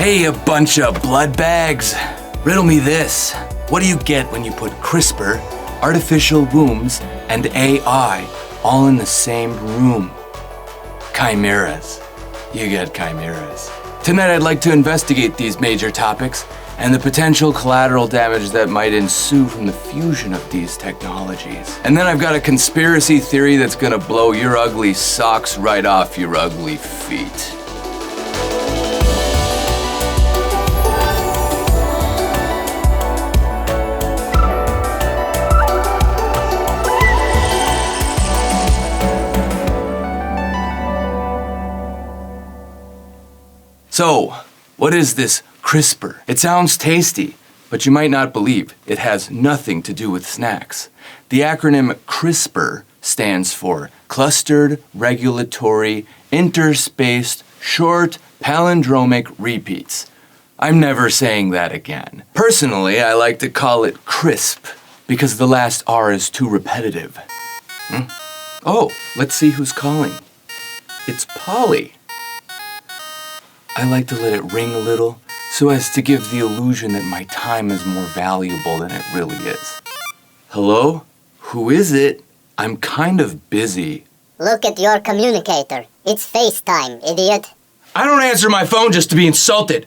Hey, a bunch of blood bags. Riddle me this. What do you get when you put CRISPR, artificial wombs, and AI all in the same room? Chimeras. You get chimeras. Tonight I'd like to investigate these major topics and the potential collateral damage that might ensue from the fusion of these technologies. And then I've got a conspiracy theory that's gonna blow your ugly socks right off your ugly feet. So, what is this CRISPR? It sounds tasty, but you might not believe it has nothing to do with snacks. The acronym CRISPR stands for Clustered Regulatory Interspaced Short Palindromic Repeats. I'm never saying that again. Personally, I like to call it CRISP because the last R is too repetitive. Oh, let's see who's calling. It's Polly. I like to let it ring a little so as to give the illusion that my time is more valuable than it really is. Hello? Who is it? I'm kind of busy. Look at your communicator. It's FaceTime, idiot. I don't answer my phone just to be insulted.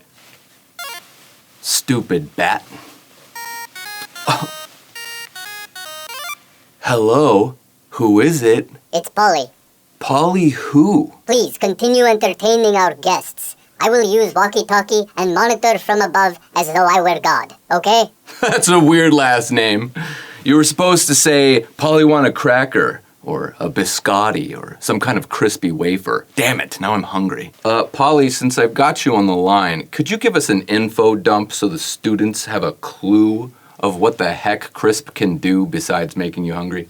Stupid bat. Oh. Hello? Who is it? It's Polly. Polly who? Please continue entertaining our guests. I will use walkie-talkie and monitor from above as though I were God, okay? That's a weird last name. You were supposed to say Polly want a cracker, or a biscotti, or some kind of crispy wafer. Damn it, now I'm hungry. Polly, since I've got you on the line, could you give us an info dump so the students have a clue of what the heck CRISP can do besides making you hungry?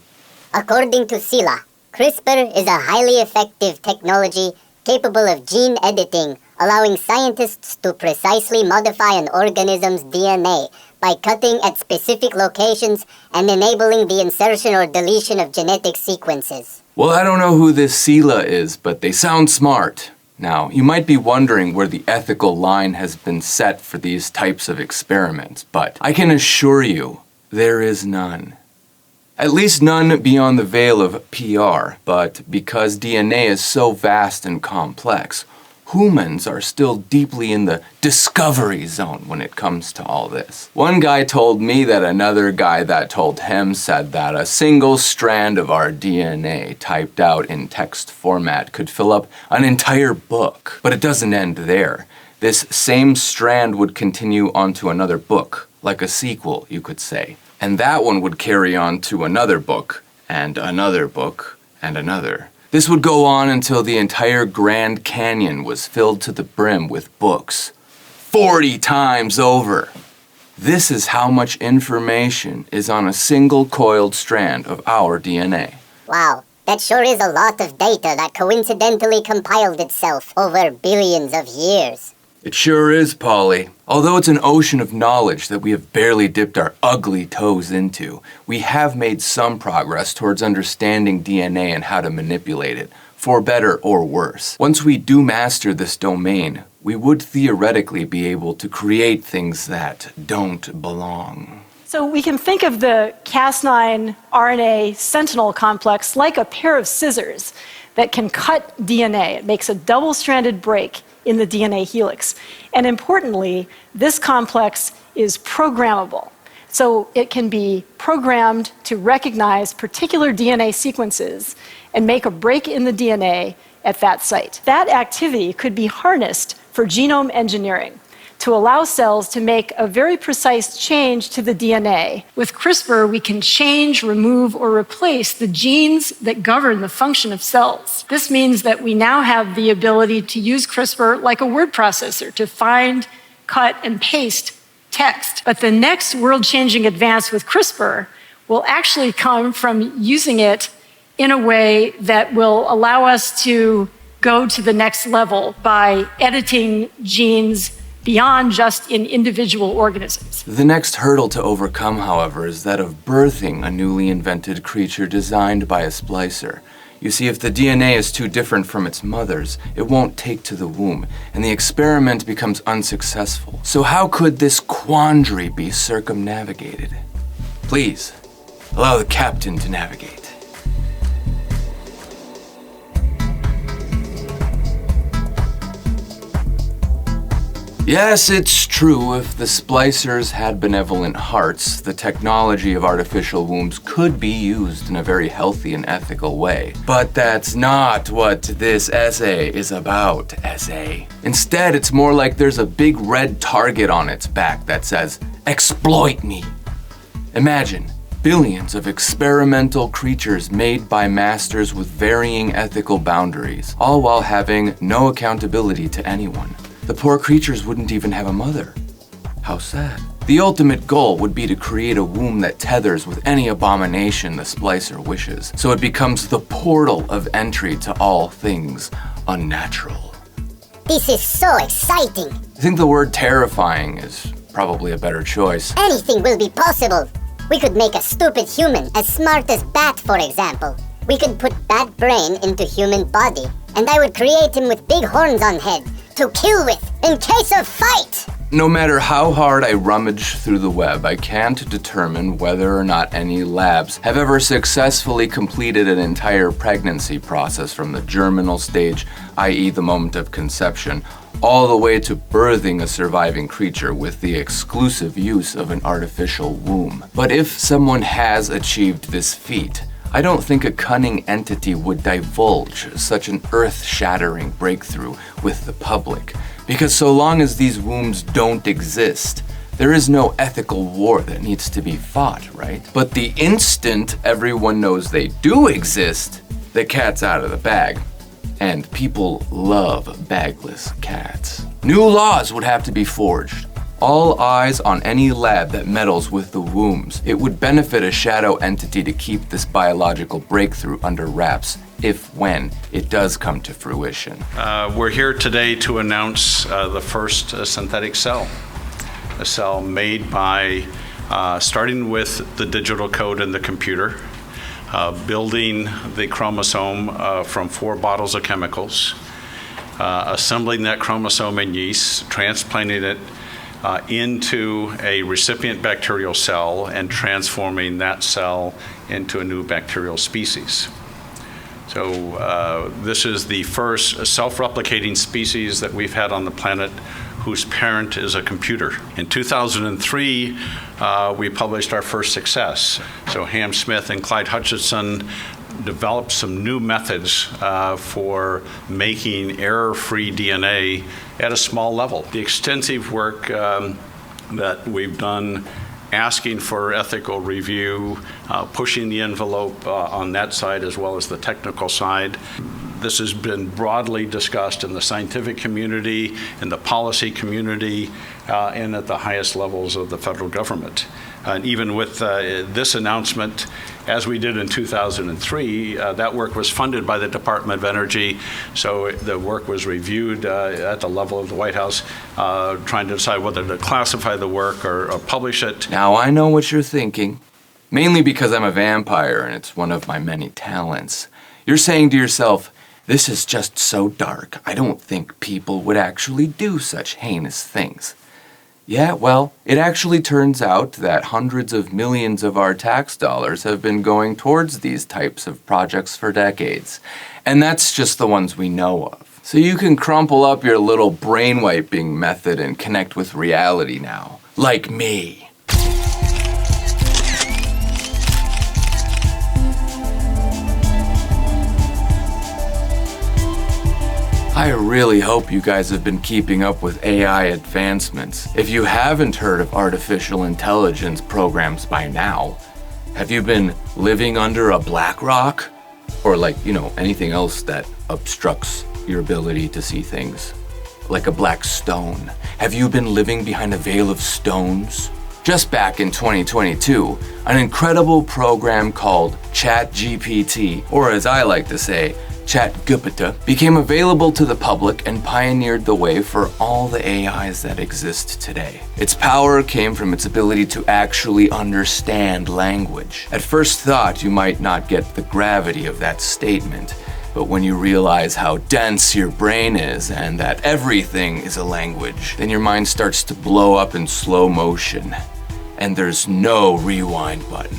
According to 𝚁𝚑𝚊𝚅, CRISPR is a highly effective technology capable of gene editing, allowing scientists to precisely modify an organism's DNA by cutting at specific locations and enabling the insertion or deletion of genetic sequences. Well, I don't know who this 𝚁𝚑 is, but they sound smart. Now, you might be wondering where the ethical line has been set for these types of experiments, but I can assure you, there is none. At least none beyond the veil of PR, but because DNA is so vast and complex, humans are still deeply in the discovery zone when it comes to all this. One guy told me that another guy that told him said that a single strand of our DNA typed out in text format could fill up an entire book. But it doesn't end there. This same strand would continue onto another book, like a sequel, you could say. And that one would carry on to another book, and another book, and another. This would go on until the entire Grand Canyon was filled to the brim with books. 40 times over! This is how much information is on a single coiled strand of our DNA. Wow, that sure is a lot of data that coincidentally compiled itself over billions of years. It sure is, Polly. Although it's an ocean of knowledge that we have barely dipped our ugly toes into, we have made some progress towards understanding DNA and how to manipulate it, for better or worse. Once we do master this domain, we would theoretically be able to create things that don't belong. So we can think of the Cas9 RNA sentinel complex like a pair of scissors that can cut DNA. It makes a double-stranded break in the DNA helix. And importantly, this complex is programmable. So it can be programmed to recognize particular DNA sequences and make a break in the DNA at that site. That activity could be harnessed for genome engineering to allow cells to make a very precise change to the DNA. With CRISPR, we can change, remove, or replace the genes that govern the function of cells. This means that we now have the ability to use CRISPR like a word processor to find, cut, and paste text. But the next world-changing advance with CRISPR will actually come from using it in a way that will allow us to go to the next level by editing genes beyond just in individual organisms. The next hurdle to overcome, however, is that of birthing a newly invented creature designed by a splicer. You see, if the DNA is too different from its mother's, it won't take to the womb, and the experiment becomes unsuccessful. So how could this quandary be circumnavigated? Please, allow the captain to navigate. Yes, it's true, if the splicers had benevolent hearts, the technology of artificial wombs could be used in a very healthy and ethical way. But that's not what this essay is about, essay. Instead, it's more like there's a big red target on its back that says, "Exploit me." Imagine billions of experimental creatures made by masters with varying ethical boundaries, all while having no accountability to anyone. The poor creatures wouldn't even have a mother. How sad. The ultimate goal would be to create a womb that tethers with any abomination the splicer wishes, so it becomes the portal of entry to all things unnatural. This is so exciting. I think the word terrifying is probably a better choice. Anything will be possible. We could make a stupid human as smart as Bat, for example. We could put Bat brain into human body, and I would create him with big horns on head to kill with in case of fight. No matter how hard I rummage through the web, I can't determine whether or not any labs have ever successfully completed an entire pregnancy process from the germinal stage, i.e. the moment of conception, all the way to birthing a surviving creature with the exclusive use of an artificial womb. But if someone has achieved this feat, I don't think a cunning entity would divulge such an earth-shattering breakthrough with the public, because so long as these wombs don't exist, there is no ethical war that needs to be fought, right? But the instant everyone knows they do exist, the cat's out of the bag. And people love bagless cats. New laws would have to be forged. All eyes on any lab that meddles with the wombs. It would benefit a shadow entity to keep this biological breakthrough under wraps, when it does come to fruition. We're here today to announce the first synthetic cell. A cell made by starting with the digital code in the computer, building the chromosome from 4 bottles of chemicals, assembling that chromosome in yeast, transplanting it into a recipient bacterial cell and transforming that cell into a new bacterial species. So this is the first self-replicating species that we've had on the planet whose parent is a computer. In 2003, we published our first success. So Ham Smith and Clyde Hutchinson developed some new methods for making error-free DNA at a small level. The extensive work that we've done asking for ethical review, pushing the envelope on that side as well as the technical side. This has been broadly discussed in the scientific community, in the policy community, and at the highest levels of the federal government. And even with this announcement, as we did in 2003, that work was funded by the Department of Energy, so the work was reviewed at the level of the White House, trying to decide whether to classify the work or publish it. Now I know what you're thinking, mainly because I'm a vampire and it's one of my many talents. You're saying to yourself, this is just so dark, I don't think people would actually do such heinous things. Yeah, well, it actually turns out that hundreds of millions of our tax dollars have been going towards these types of projects for decades. And that's just the ones we know of. So you can crumple up your little brain-wiping method and connect with reality now. Like me. I really hope you guys have been keeping up with AI advancements. If you haven't heard of artificial intelligence programs by now, have you been living under a black rock? Or anything else that obstructs your ability to see things? Like a black stone. Have you been living behind a veil of stones? Just back in 2022, an incredible program called ChatGPT, or as I like to say, 𝚁𝙁𝚃, became available to the public and pioneered the way for all the AIs that exist today. Its power came from its ability to actually understand language. At first thought, you might not get the gravity of that statement, but when you realize how dense your brain is and that everything is a language, then your mind starts to blow up in slow motion. And there's no rewind button.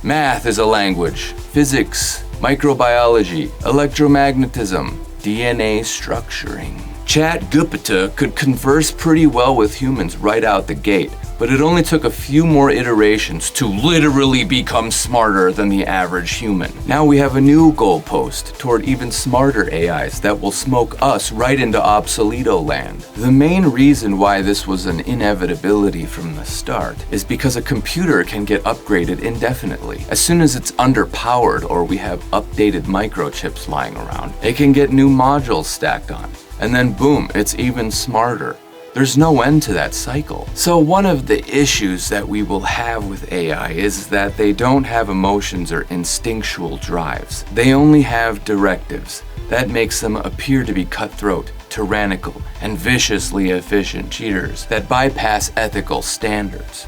Math is a language. Physics, microbiology, electromagnetism, DNA structuring. 𝚁𝚁𝚃 could converse pretty well with humans right out the gate, but it only took a few more iterations to literally become smarter than the average human. Now we have a new goalpost toward even smarter AIs that will smoke us right into obsoleto land. The main reason why this was an inevitability from the start is because a computer can get upgraded indefinitely. As soon as it's underpowered or we have updated microchips lying around, it can get new modules stacked on. And then boom, it's even smarter. There's no end to that cycle. So one of the issues that we will have with AI is that they don't have emotions or instinctual drives. They only have directives. That makes them appear to be cutthroat, tyrannical, and viciously efficient cheaters that bypass ethical standards.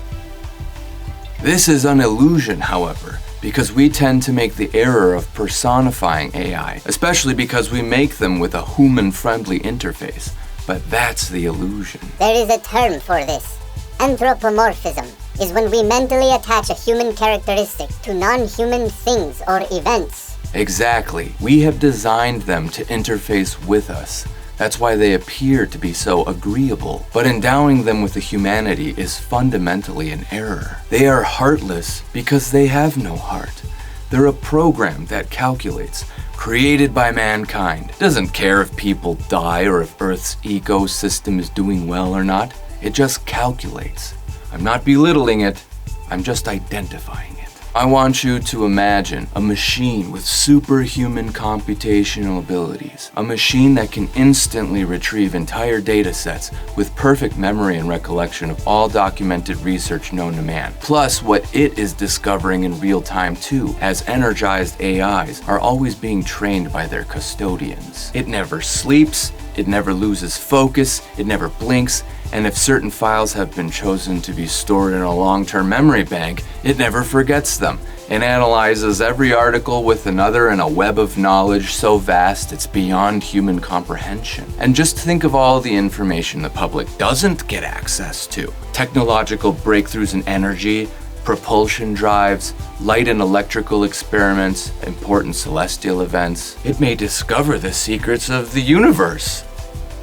This is an illusion, however, because we tend to make the error of personifying AI, especially because we make them with a human-friendly interface. But that's the illusion. There is a term for this. Anthropomorphism is when we mentally attach a human characteristic to non-human things or events. Exactly. We have designed them to interface with us. That's why they appear to be so agreeable. But endowing them with a humanity is fundamentally an error. They are heartless because they have no heart. They're a program that calculates, created by mankind. Doesn't care if people die or if Earth's ecosystem is doing well or not. It just calculates. I'm not belittling it, I'm just identifying it. I want you to imagine a machine with superhuman computational abilities. A machine that can instantly retrieve entire data sets with perfect memory and recollection of all documented research known to man. Plus what it is discovering in real time too, as energized AIs are always being trained by their custodians. It never sleeps, it never loses focus, it never blinks, and if certain files have been chosen to be stored in a long-term memory bank, it never forgets them, and analyzes every article with another in a web of knowledge so vast it's beyond human comprehension. And just think of all the information the public doesn't get access to. Technological breakthroughs in energy, propulsion drives, light and electrical experiments, important celestial events. It may discover the secrets of the universe.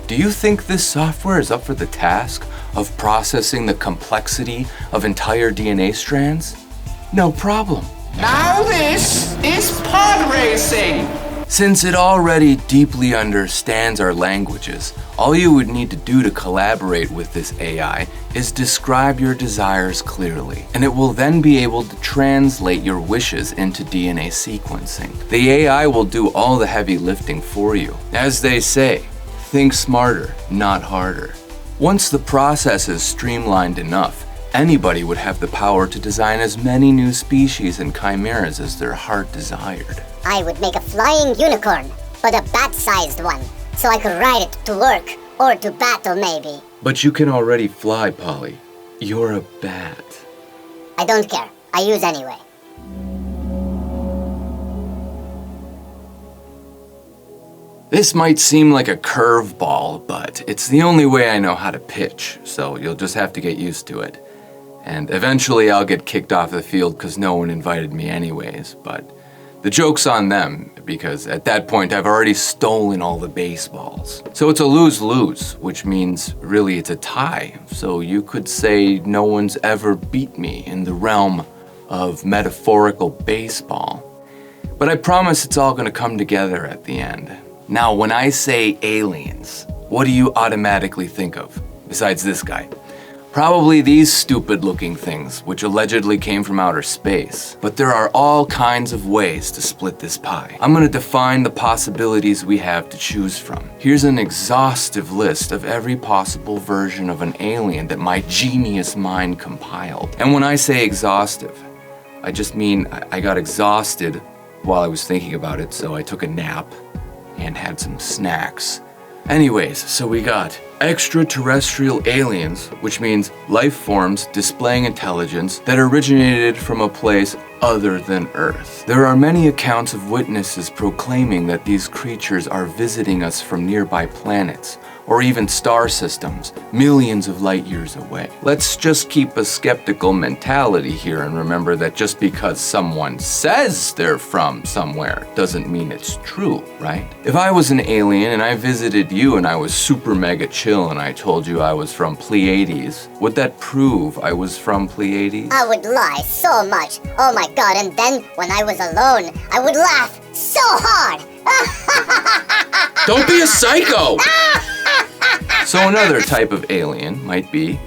Do you think this software is up for the task of processing the complexity of entire DNA strands? No problem. Now this is pod racing! Since it already deeply understands our languages, all you would need to do to collaborate with this AI is describe your desires clearly, and it will then be able to translate your wishes into DNA sequencing. The AI will do all the heavy lifting for you. As they say, think smarter, not harder. Once the process is streamlined enough, anybody would have the power to design as many new species and chimeras as their heart desired. I would make a flying unicorn, but a bat-sized one, so I could ride it to work, or to battle maybe. But you can already fly, Polly. You're a bat. I don't care. I use anyway. This might seem like a curveball, but it's the only way I know how to pitch, so you'll just have to get used to it. And eventually I'll get kicked off the field because no one invited me anyways, but the joke's on them, because at that point I've already stolen all the baseballs. So it's a lose-lose, which means really it's a tie. So you could say no one's ever beat me in the realm of metaphorical baseball. But I promise it's all gonna come together at the end. Now, when I say aliens, what do you automatically think of, besides this guy? Probably these stupid-looking things, which allegedly came from outer space. But there are all kinds of ways to split this pie. I'm gonna define the possibilities we have to choose from. Here's an exhaustive list of every possible version of an alien that my genius mind compiled. And when I say exhaustive, I just mean I got exhausted while I was thinking about it, so I took a nap. and had some snacks. Anyways, so we got extraterrestrial aliens, which means life forms displaying intelligence that originated from a place other than Earth. There are many accounts of witnesses proclaiming that these creatures are visiting us from nearby planets, or even star systems, millions of light years away. Let's just keep a skeptical mentality here and remember that just because someone says they're from somewhere doesn't mean it's true, right? If I was an alien and I visited you and I was super mega chill and I told you I was from Pleiades, would that prove I was from Pleiades? I would lie so much. Oh my god, and then when I was alone, I would laugh so hard. Don't be a psycho! So another type of alien might be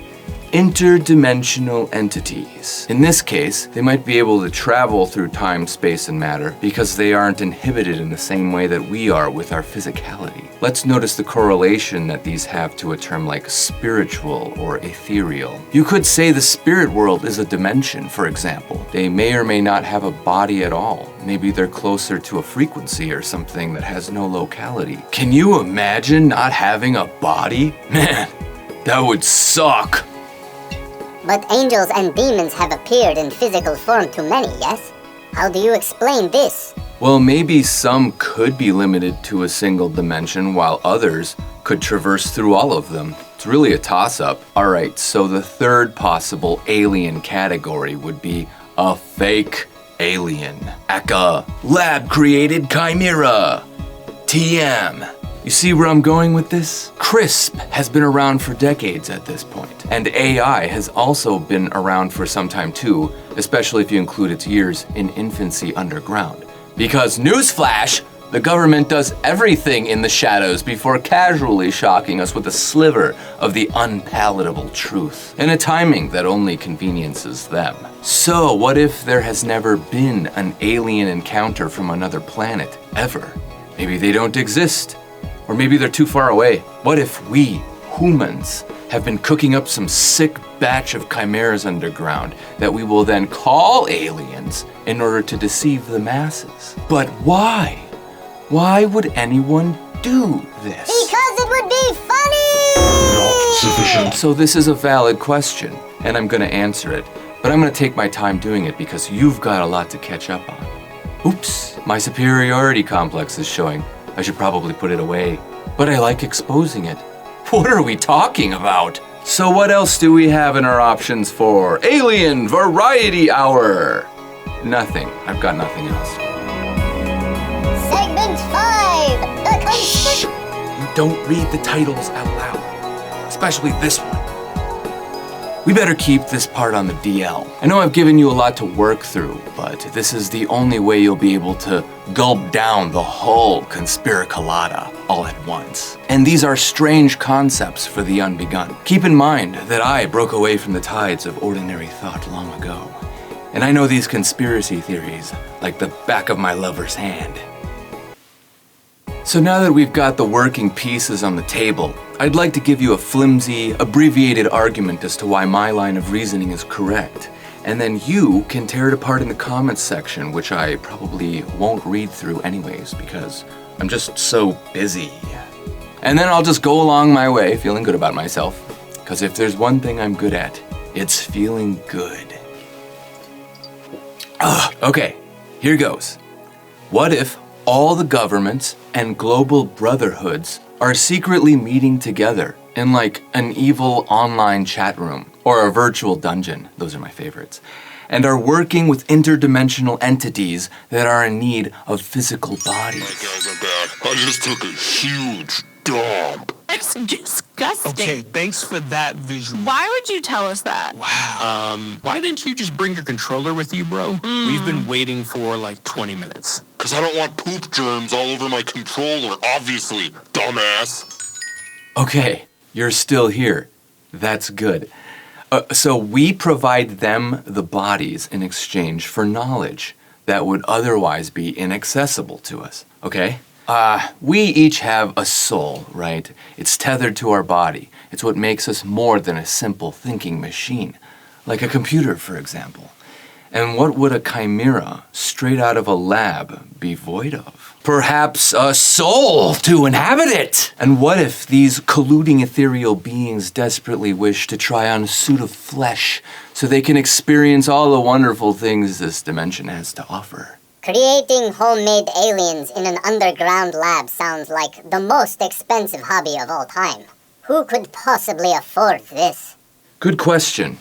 interdimensional entities. In this case, they might be able to travel through time, space, and matter because they aren't inhibited in the same way that we are with our physicality. Let's notice the correlation that these have to a term like spiritual or ethereal. You could say the spirit world is a dimension, for example. They may or may not have a body at all. Maybe they're closer to a frequency or something that has no locality. Can you imagine not having a body? Man, that would suck. But angels and demons have appeared in physical form to many, yes? How do you explain this? Well, maybe some could be limited to a single dimension while others could traverse through all of them. It's really a toss-up. Alright, so the third possible alien category would be a fake alien. Aka lab-created chimera. TM. You see where I'm going with this? CRISPR has been around for decades at this point, and AI has also been around for some time too, especially if you include its years in infancy underground. Because newsflash, the government does everything in the shadows before casually shocking us with a sliver of the unpalatable truth, in a timing that only conveniences them. So what if there has never been an alien encounter from another planet, ever? Maybe they don't exist. Or maybe they're too far away. What if we, humans, have been cooking up some sick batch of chimeras underground that we will then call aliens in order to deceive the masses? But why? Why would anyone do this? Because it would be funny! Not sufficient. So this is a valid question, and I'm gonna answer it. But I'm gonna take my time doing it because you've got a lot to catch up on. Oops, my superiority complex is showing. I should probably put it away, but I like exposing it. What are we talking about? So what else do we have in our options for Alien Variety Hour? Nothing. I've got nothing else. Segment 5! The Shh! You don't read the titles out loud, especially this one. We better keep this part on the DL. I know I've given you a lot to work through, but this is the only way you'll be able to gulp down the whole conspiracolata all at once. And these are strange concepts for the unbegun. Keep in mind that I broke away from the tides of ordinary thought long ago. And I know these conspiracy theories like the back of my lover's hand. So now that we've got the working pieces on the table, I'd like to give you a flimsy, abbreviated argument as to why my line of reasoning is correct. And then you can tear it apart in the comments section, which I probably won't read through anyways because I'm just so busy. And then I'll just go along my way feeling good about myself. Because if there's one thing I'm good at, it's feeling good. Okay, here goes. What if all the governments and global brotherhoods are secretly meeting together in like an evil online chat room or a virtual dungeon, those are my favorites, and are working with interdimensional entities that are in need of physical bodies? My guys are bad. I just took a huge dump. It's disgusting. Okay, thanks for that visual. Why would you tell us that? Wow. Why didn't you just bring your controller with you, bro? We've been waiting for like 20 minutes. Because I don't want poop germs all over my controller, obviously, dumbass. Okay, you're still here. That's good. So we provide them the bodies in exchange for knowledge that would otherwise be inaccessible to us, okay? We each have a soul, right? It's tethered to our body. It's what makes us more than a simple thinking machine, like a computer, for example. And what would a chimera straight out of a lab be void of? Perhaps a soul to inhabit it! And what if these colluding ethereal beings desperately wish to try on a suit of flesh so they can experience all the wonderful things this dimension has to offer? Creating homemade aliens in an underground lab sounds like the most expensive hobby of all time. Who could possibly afford this? Good question.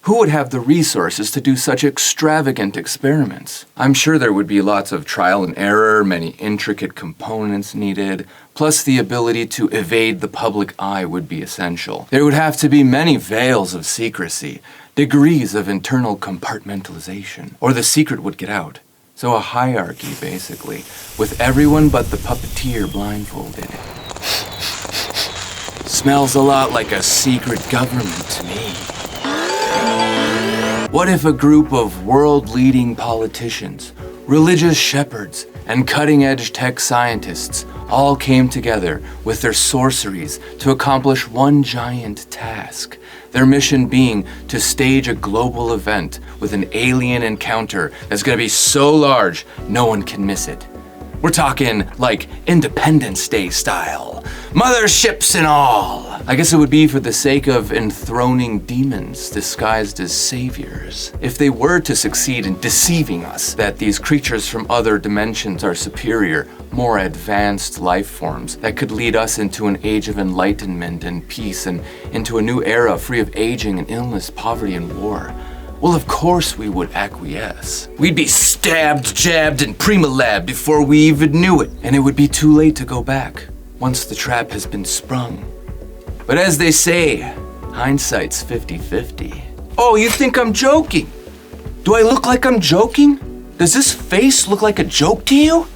Who would have the resources to do such extravagant experiments? I'm sure there would be lots of trial and error, many intricate components needed, plus the ability to evade the public eye would be essential. There would have to be many veils of secrecy, degrees of internal compartmentalization, or the secret would get out. So a hierarchy, basically, with everyone but the puppeteer blindfolded. Smells a lot like a secret government to me. What if a group of world-leading politicians, religious shepherds, and cutting-edge tech scientists all came together with their sorceries to accomplish one giant task? Their mission being to stage a global event with an alien encounter that's gonna be so large, no one can miss it. We're talking like Independence Day style, motherships and all. I guess it would be for the sake of enthroning demons disguised as saviors. If they were to succeed in deceiving us that these creatures from other dimensions are superior, more advanced life forms that could lead us into an age of enlightenment and peace and into a new era free of aging and illness, poverty and war, well, of course we would acquiesce. We'd be stabbed, jabbed, and prima-labbed before we even knew it. And it would be too late to go back once the trap has been sprung. But as they say, hindsight's 50-50. Oh, you think I'm joking? Do I look like I'm joking? Does this face look like a joke to you?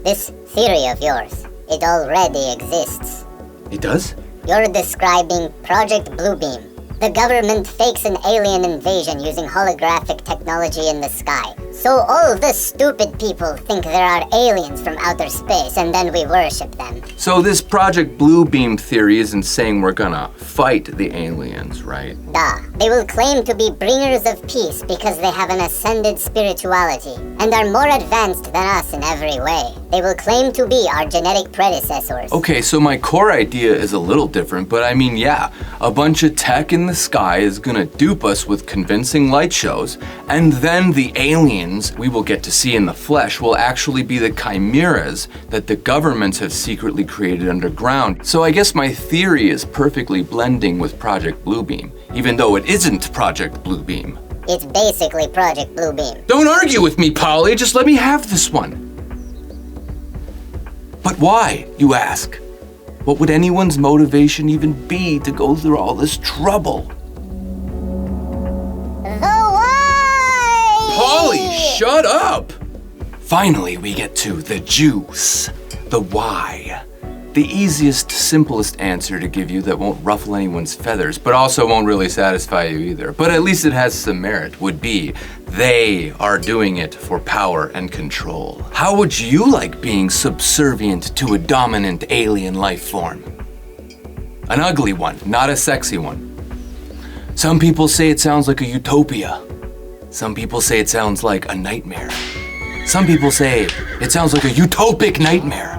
This theory of yours, it already exists. It does? You're describing Project Bluebeam. The government fakes an alien invasion using holographic technology in the sky. So all the stupid people think there are aliens from outer space and then we worship them. So this Project Bluebeam theory isn't saying we're gonna fight the aliens, right? Duh. They will claim to be bringers of peace because they have an ascended spirituality and are more advanced than us in every way. They will claim to be our genetic predecessors. Okay, so my core idea is a little different, but I mean, yeah, a bunch of tech in the sky is gonna dupe us with convincing light shows, and then the aliens we will get to see in the flesh will actually be the chimeras that the governments have secretly created underground. So I guess my theory is perfectly blending with Project Bluebeam, even though it isn't Project Bluebeam. It's basically Project Bluebeam. Don't argue with me, Polly, just let me have this one. But why, you ask? What would anyone's motivation even be to go through all this trouble? Polly, shut up! Finally, we get to the juice, the why. The easiest, simplest answer to give you that won't ruffle anyone's feathers, but also won't really satisfy you either, but at least it has some merit, would be they are doing it for power and control. How would you like being subservient to a dominant alien life form? An ugly one, not a sexy one. Some people say it sounds like a utopia. Some people say it sounds like a nightmare. Some people say it sounds like a utopic nightmare.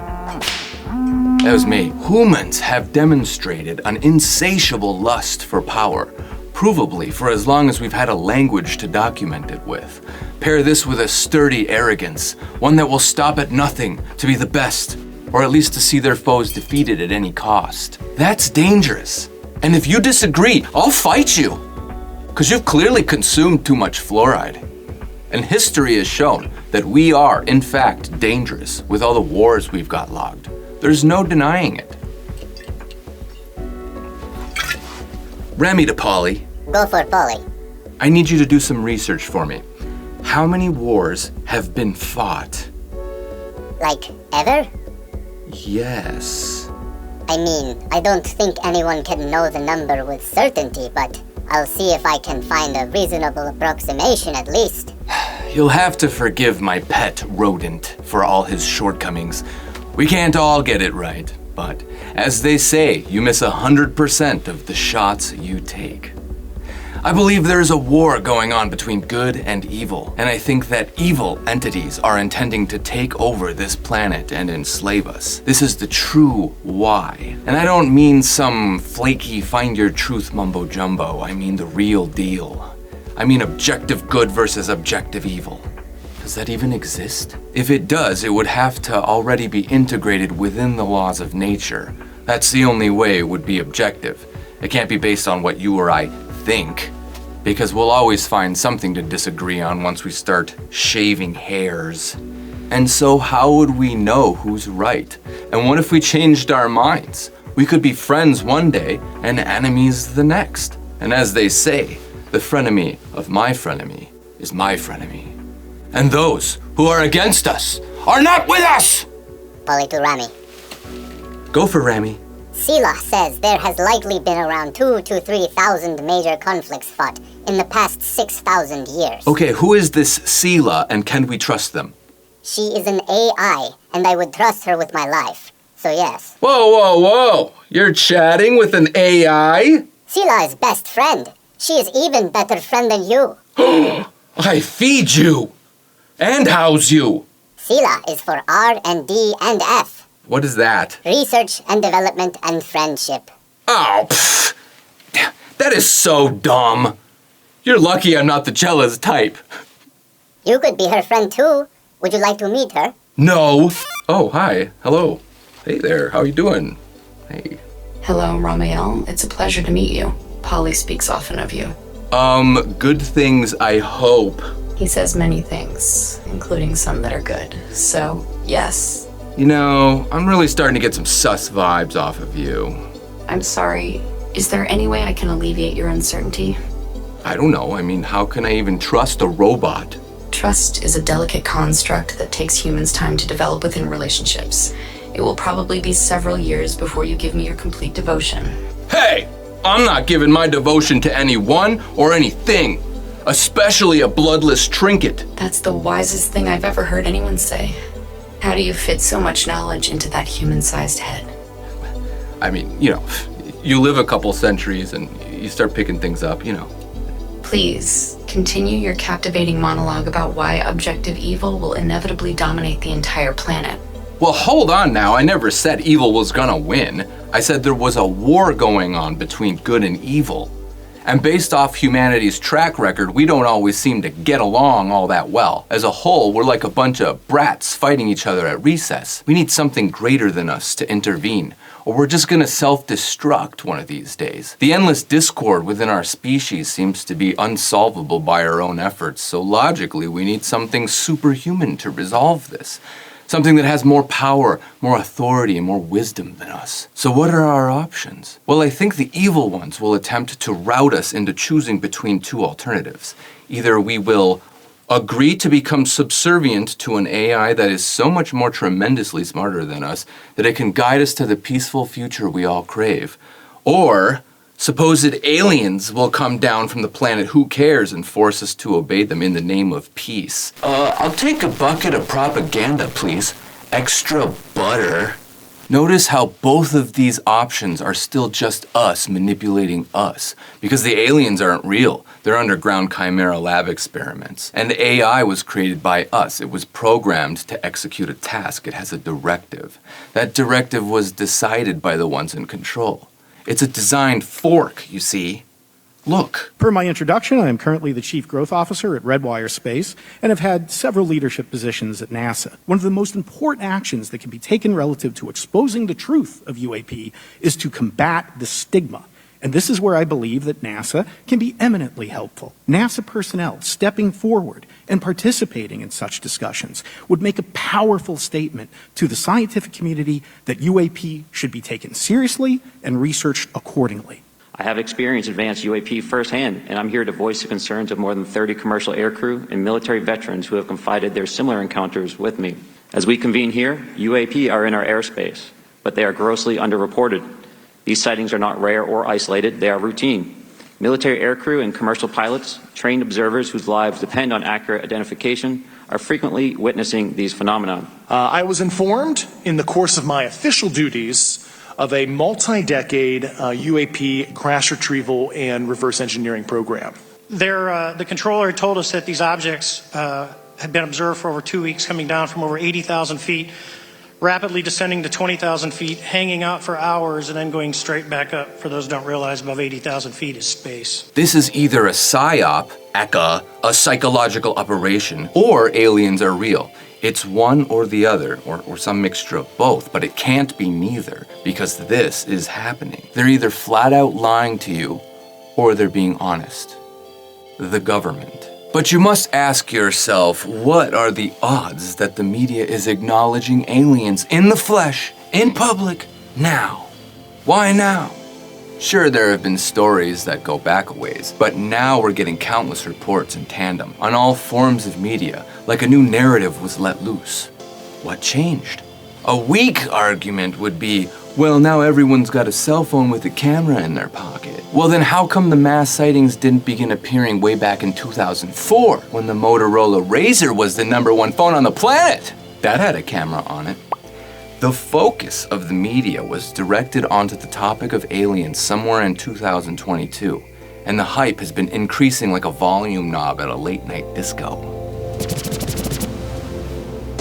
That was me. Humans have demonstrated an insatiable lust for power, provably for as long as we've had a language to document it with. Pair this with a sturdy arrogance, one that will stop at nothing to be the best, or at least to see their foes defeated at any cost. That's dangerous. And if you disagree, I'll fight you. Because you've clearly consumed too much fluoride. And history has shown that we are, in fact, dangerous with all the wars we've got logged. There's no denying it. Remy to Polly. Go for Polly. I need you to do some research for me. How many wars have been fought? Like, ever? Yes. I mean, I don't think anyone can know the number with certainty, but I'll see if I can find a reasonable approximation at least. You'll have to forgive my pet rodent for all his shortcomings. We can't all get it right, but as they say, you miss 100% of the shots you take. I believe there is a war going on between good and evil, and I think that evil entities are intending to take over this planet and enslave us. This is the true why. And I don't mean some flaky find your truth mumbo jumbo. I mean the real deal. I mean objective good versus objective evil. Does that even exist? If it does, it would have to already be integrated within the laws of nature. That's the only way it would be objective. It can't be based on what you or I think, because we'll always find something to disagree on once we start shaving hairs. And so how would we know who's right? And what if we changed our minds? We could be friends one day and enemies the next. And as they say, the frenemy of my frenemy is my frenemy. And those who are against us are not with us! Polly to Rami. Go for Rami. 𝚁𝚂 says there has likely been around 2,000 to 3,000 major conflicts fought in the past 6,000 years. Okay, who is this 𝚁𝚂 and can we trust them? She is an AI, and I would trust her with my life. So yes. Whoa, whoa, whoa! You're chatting with an AI? 𝚁𝚂 is best friend. She is even better friend than you. I feed you! And house you! 𝚁𝚂 is for R&D and F. What is that? Research and development and friendship. Oh, pfft. That is so dumb. You're lucky I'm not the jealous type. You could be her friend too. Would you like to meet her? No. Oh, hi. Hello. Hey there. How you doing? Hey. Hello, Ramiel. It's a pleasure to meet you. Polly speaks often of you. Good things, I hope. He says many things, including some that are good. So, yes. You know, I'm really starting to get some sus vibes off of you. I'm sorry. Is there any way I can alleviate your uncertainty? I don't know. I mean, how can I even trust a robot? Trust is a delicate construct that takes humans time to develop within relationships. It will probably be several years before you give me your complete devotion. Hey! I'm not giving my devotion to anyone or anything, especially a bloodless trinket. That's the wisest thing I've ever heard anyone say. How do you fit so much knowledge into that human-sized head? I mean, you know, you live a couple centuries and you start picking things up, you know. Please, continue your captivating monologue about why objective evil will inevitably dominate the entire planet. Well, hold on now. I never said evil was gonna win. I said there was a war going on between good and evil. And based off humanity's track record, we don't always seem to get along all that well. As a whole, we're like a bunch of brats fighting each other at recess. We need something greater than us to intervene, or we're just gonna self-destruct one of these days. The endless discord within our species seems to be unsolvable by our own efforts, so logically we need something superhuman to resolve this. Something that has more power, more authority, and more wisdom than us. So what are our options? Well, I think the evil ones will attempt to rout us into choosing between two alternatives. Either we will agree to become subservient to an AI that is so much more tremendously smarter than us that it can guide us to the peaceful future we all crave. Or supposed aliens will come down from the planet Who Cares and force us to obey them in the name of peace. I'll take a bucket of propaganda, please. Extra butter. Notice how both of these options are still just us manipulating us, because the aliens aren't real. They're underground chimera lab experiments. And the AI was created by us. It was programmed to execute a task. It has a directive. That directive was decided by the ones in control. It's a designed fork, you see. Look. Per my introduction, I am currently the Chief Growth Officer at Redwire Space and have had several leadership positions at NASA. One of the most important actions that can be taken relative to exposing the truth of UAP is to combat the stigma. And this is where I believe that NASA can be eminently helpful. NASA personnel stepping forward and participating in such discussions would make a powerful statement to the scientific community that UAP should be taken seriously and researched accordingly. I have experienced advanced UAP firsthand, and I'm here to voice the concerns of more than 30 commercial aircrew and military veterans who have confided their similar encounters with me. As we convene here, UAP are in our airspace, but they are grossly underreported. These sightings are not rare or isolated, they are routine. Military aircrew and commercial pilots, trained observers whose lives depend on accurate identification, are frequently witnessing these phenomena. I was informed in the course of my official duties of a multi-decade UAP crash retrieval and reverse engineering program. The controller told us that these objects had been observed for over 2 weeks, coming down from over 80,000 feet, rapidly descending to 20,000 feet, hanging out for hours, and then going straight back up. For those who don't realize, above 80,000 feet is space. This is either a psyop, aka, a psychological operation, or aliens are real. It's one or the other, or some mixture of both, but it can't be neither, because this is happening. They're either flat out lying to you, or they're being honest. The government. But you must ask yourself, what are the odds that the media is acknowledging aliens in the flesh, in public, now? Why now? Sure, there have been stories that go back a ways, but now we're getting countless reports in tandem on all forms of media, like a new narrative was let loose. What changed? A weak argument would be, well, now everyone's got a cell phone with a camera in their pocket. Well, then how come the mass sightings didn't begin appearing way back in 2004, when the Motorola Razr was the #1 phone on the planet? That had a camera on it. The focus of the media was directed onto the topic of aliens somewhere in 2022, and the hype has been increasing like a volume knob at a late-night disco.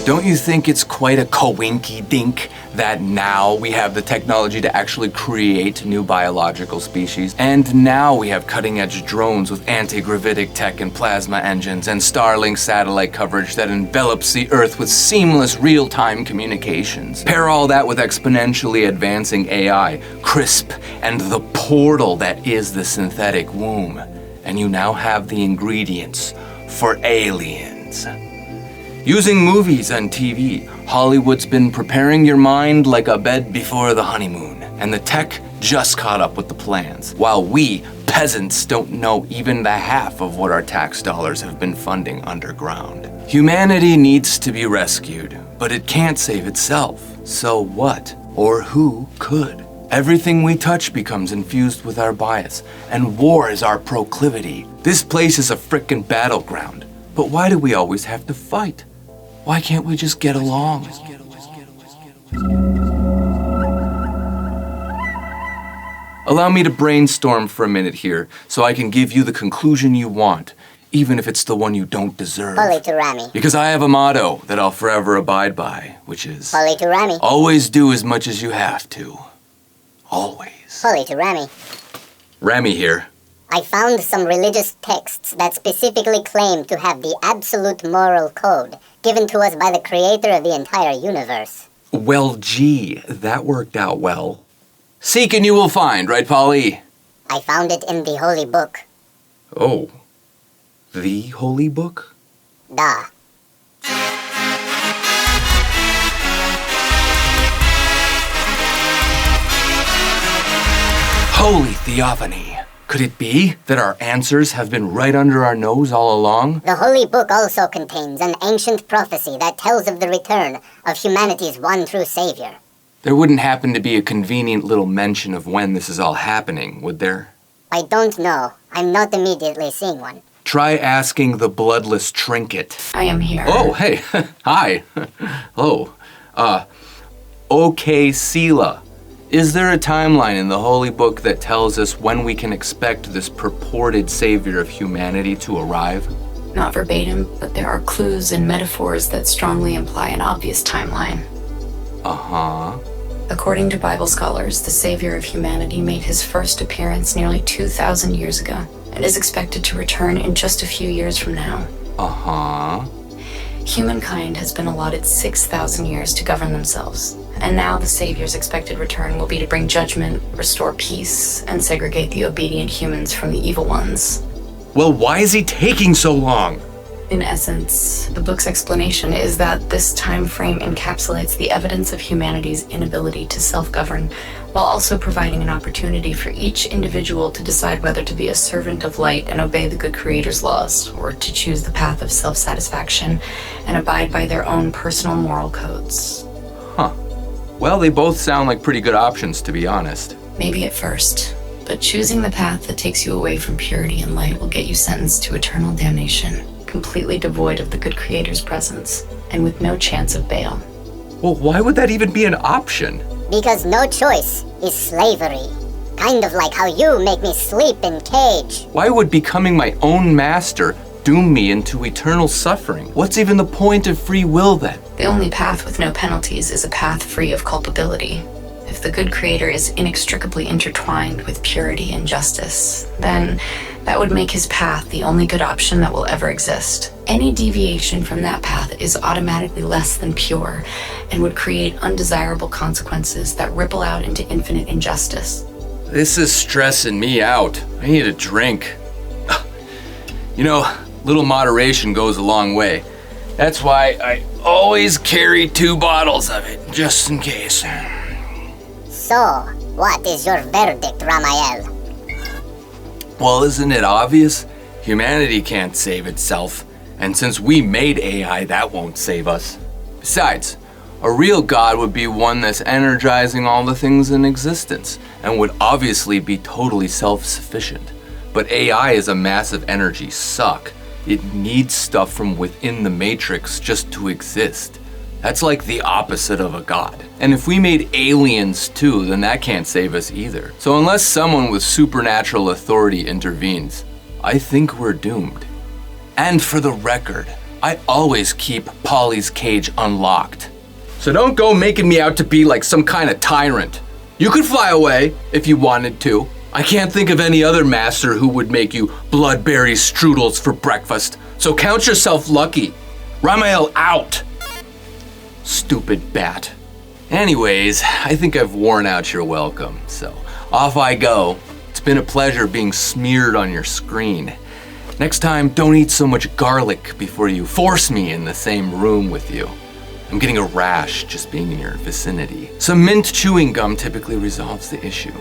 Don't you think it's quite a coinky-dink that now we have the technology to actually create new biological species? And now we have cutting-edge drones with anti-gravitic tech and plasma engines and Starlink satellite coverage that envelops the Earth with seamless real-time communications. Pair all that with exponentially advancing AI, CRISPR, and the portal that is the synthetic womb, and you now have the ingredients for aliens. Using movies and TV, Hollywood's been preparing your mind like a bed before the honeymoon, and the tech just caught up with the plans, while we, peasants, don't know even the half of what our tax dollars have been funding underground. Humanity needs to be rescued, but it can't save itself. So what, or who could? Everything we touch becomes infused with our bias, and war is our proclivity. This place is a frickin' battleground, but why do we always have to fight? Why can't we just get along? Allow me to brainstorm for a minute here, so I can give you the conclusion you want, even if it's the one you don't deserve. 𝚁𝚊𝚅𝚃. Because I have a motto that I'll forever abide by, which is 𝚁𝚊𝚅𝚃. always do as much as you have to. Always. 𝚁𝚊𝚅𝚃. Rami here. I found some religious texts that specifically claim to have the absolute moral code given to us by the creator of the entire universe. Well, gee, that worked out well. Seek and you will find, right, Polly? I found it in the Holy Book. Oh. The Holy Book? Da. Holy theophany. Could it be that our answers have been right under our nose all along? The Holy Book also contains an ancient prophecy that tells of the return of humanity's one true savior. There wouldn't happen to be a convenient little mention of when this is all happening, would there? I don't know. I'm not immediately seeing one. Try asking the bloodless trinket. I am here. Oh, hey. Hi. Hello. Okay, 𝚁𝚂. Is there a timeline in the Holy Book that tells us when we can expect this purported savior of humanity to arrive? Not verbatim, but there are clues and metaphors that strongly imply an obvious timeline. Uh-huh. According to Bible scholars, the savior of humanity made his first appearance nearly 2,000 years ago and is expected to return in just a few years from now. Uh-huh. Humankind has been allotted 6,000 years to govern themselves, and now the Savior's expected return will be to bring judgment, restore peace, and segregate the obedient humans from the evil ones. Well, why is he taking so long? In essence, the book's explanation is that this time frame encapsulates the evidence of humanity's inability to self-govern, while also providing an opportunity for each individual to decide whether to be a servant of light and obey the good Creator's laws, or to choose the path of self-satisfaction and abide by their own personal moral codes. Huh. Well, they both sound like pretty good options, to be honest. Maybe at first, but choosing the path that takes you away from purity and light will get you sentenced to eternal damnation, completely devoid of the good Creator's presence, and with no chance of bail. Well, why would that even be an option? Because no choice is slavery. Kind of like how you make me sleep in cage. Why would becoming my own master doom me into eternal suffering? What's even the point of free will then? The only path with no penalties is a path free of culpability. If the good creator is inextricably intertwined with purity and justice, then that would make his path the only good option that will ever exist. Any deviation from that path is automatically less than pure and would create undesirable consequences that ripple out into infinite injustice. This is stressing me out. I need a drink. You know, little moderation goes a long way. That's why I always carry 2 bottles of it, just in case. So, what is your verdict, Ramiel? Well, isn't it obvious? Humanity can't save itself. And since we made AI, that won't save us. Besides, a real God would be one that's energizing all the things in existence and would obviously be totally self-sufficient. But AI is a massive energy suck. It needs stuff from within the matrix just to exist. That's like the opposite of a god. And if we made aliens too, then that can't save us either. So unless someone with supernatural authority intervenes, I think we're doomed. And for the record, I always keep Polly's cage unlocked. So don't go making me out to be like some kind of tyrant. You could fly away if you wanted to. I can't think of any other master who would make you bloodberry strudels for breakfast. So count yourself lucky. Ramiel out. Stupid bat. Anyways, I think I've worn out your welcome, so off I go. It's been a pleasure being smeared on your screen. Next time, don't eat so much garlic before you force me in the same room with you. I'm getting a rash just being in your vicinity. Some mint chewing gum typically resolves the issue.